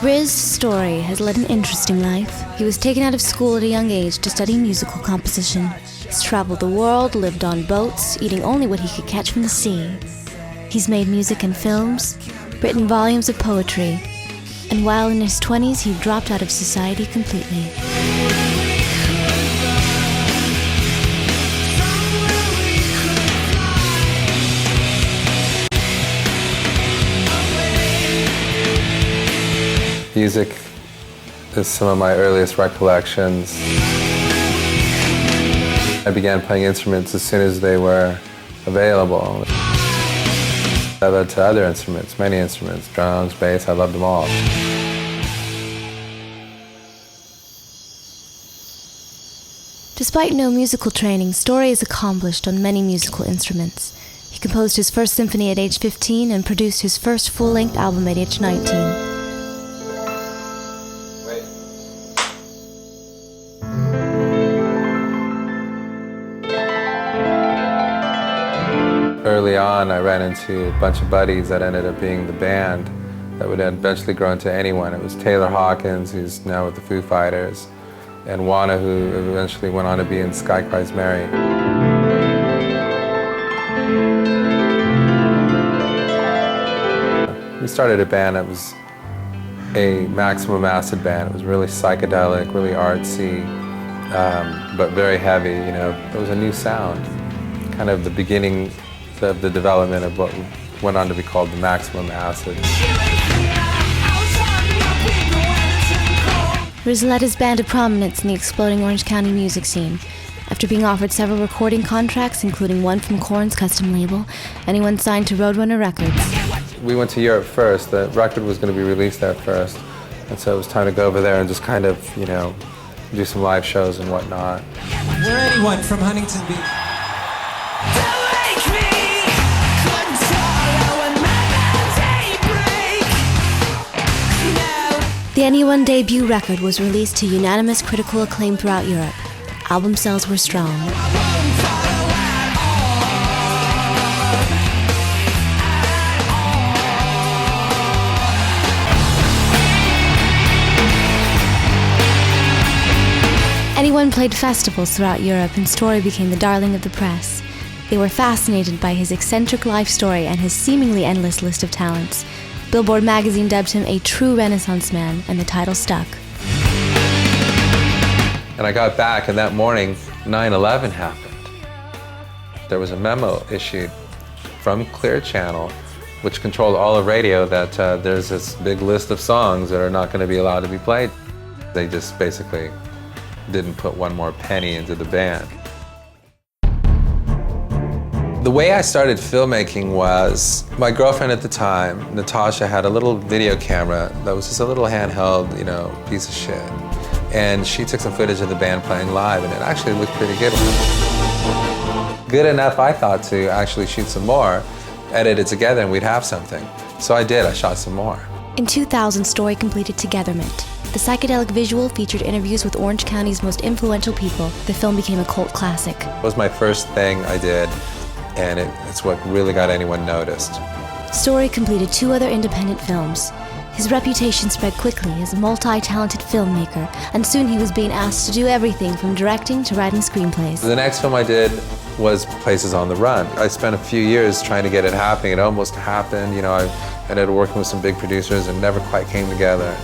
RIZ Story has led an interesting life. He was taken out of school at a young age to study musical composition. He's traveled the world, lived on boats, eating only what he could catch from the sea. He's made music and films, written volumes of poetry, and while in his 20s, he dropped out of society completely. Music is some of my earliest recollections. I began playing instruments as soon as they were available. That led to other instruments, many instruments, drums, bass, I loved them all. Despite no musical training, Story is accomplished on many musical instruments. He composed his first symphony at age 15 and produced his first full-length album at age 19. Early on, I ran into a bunch of buddies that ended up being the band that would eventually grow into anyone. It was Taylor Hawkins, who's now with the Foo Fighters, and Juana, who eventually went on to be in Sky Cries Mary. We started a band that was a maximum acid band. It was really psychedelic, really artsy, but very heavy. You know, it was a new sound, kind of the beginning of the development of what went on to be called the maximum acid. RIZ led his band to prominence in the exploding Orange County music scene. After being offered several recording contracts, including one from Korn's custom label, anyone signed to Roadrunner Records. We went to Europe first. The record was going to be released there first, and so it was time to go over there and just kind of, you know, do some live shows and whatnot. We're anyone from Huntington Beach. The Anyone debut record was released to unanimous critical acclaim throughout Europe. Album sales were strong. Anyone played festivals throughout Europe, and Story became the darling of the press. They were fascinated by his eccentric life story and his seemingly endless list of talents. Billboard magazine dubbed him a true Renaissance man, and the title stuck. And I got back, and that morning, 9/11 happened. There was a memo issued from Clear Channel, which controlled all of radio, that there's this big list of songs that are not going to be allowed to be played. They just basically didn't put one more penny into the band. The way I started filmmaking was, my girlfriend at the time, Natasha, had a little video camera that was just a little handheld, you know, piece of shit. And she took some footage of the band playing live, and it actually looked pretty good. Good enough, I thought, to actually shoot some more, edit it together, and we'd have something. So I did, I shot some more. In 2000, Story completed Togetherment. The psychedelic visual featured interviews with Orange County's most influential people. The film became a cult classic. It was my first thing I did, and it's what really got anyone noticed. Story completed 2 other independent films. His reputation spread quickly as a multi-talented filmmaker, and soon he was being asked to do everything from directing to writing screenplays. The next film I did was Places on the Run. I spent a few years trying to get it happening. It almost happened. You know, I ended up working with some big producers and never quite came together.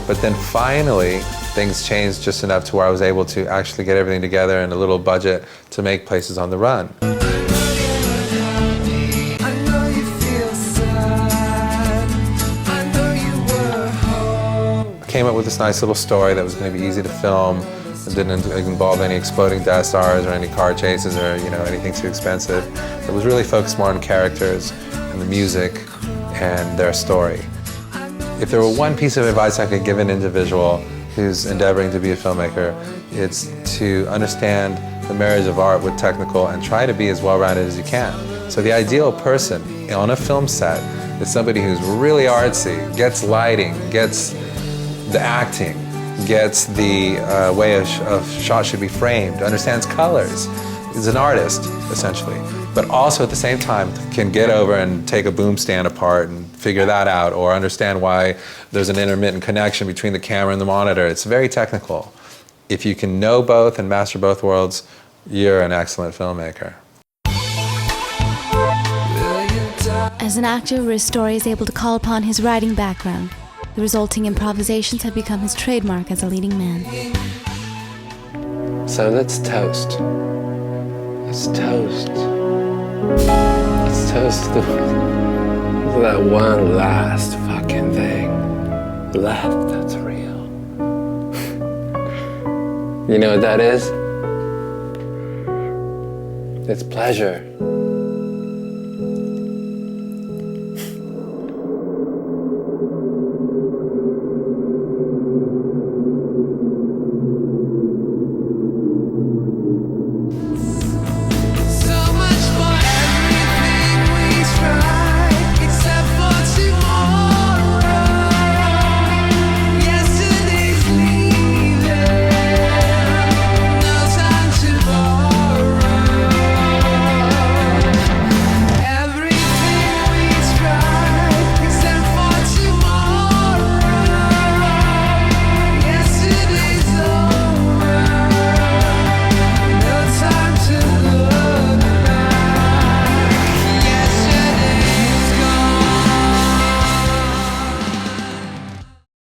But then finally, things changed just enough to where I was able to actually get everything together in a little budget to make Places on the Run. I came up with this nice little story that was going to be easy to film. It didn't involve any exploding Death Stars or any car chases or anything too expensive. It was really focused more on characters and the music and their story. If there were one piece of advice I could give an individual who's endeavoring to be a filmmaker, it's to understand the marriage of art with technical and try to be as well-rounded as you can. So the ideal person on a film set is somebody who's really artsy, gets lighting, gets the acting, gets the way a shot should be framed, understands colors, is an artist, essentially. But also at the same time can get over and take a boom stand apart and figure that out, or understand why there's an intermittent connection between the camera and the monitor. It's very technical. If you can know both and master both worlds, you're an excellent filmmaker. As an actor, RIZ Story is able to call upon his writing background. The resulting improvisations have become his trademark as a leading man. So let's toast. Let's toast. Let's toast to that one last fucking thing left that's real. You know what that is? It's pleasure.